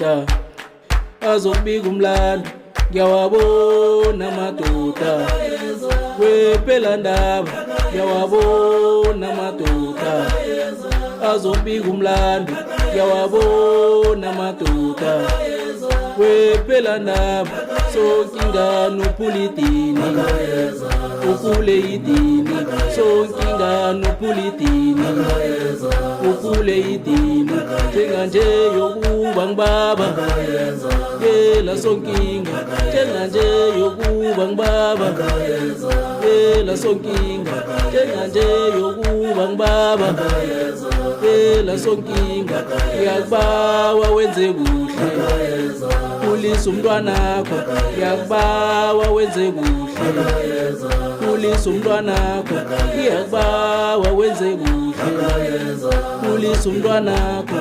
madoda azokubika umlando, ngiyawabona madoda wephela ndaba, ngiyawabona madoda azokubika umlando, ngiyawabona madoda wephela ndaba, sonkingana uphula idini, uphule idini, sonkingana uphula idini, uphule idini, njenganje yokuba ngibaba, yela sonkinga, njenganje yokuba ngibaba, yela sonkinga, njenganje yokuba ngibaba, yela sonkinga, ngiyakubawa wenze kuhle, khulisa umntwanakho, ngiyakubawa wenze kuhle, khulisa umntwanakho, ngiyakubawa wenze kuhle, khulisa umntwanakho.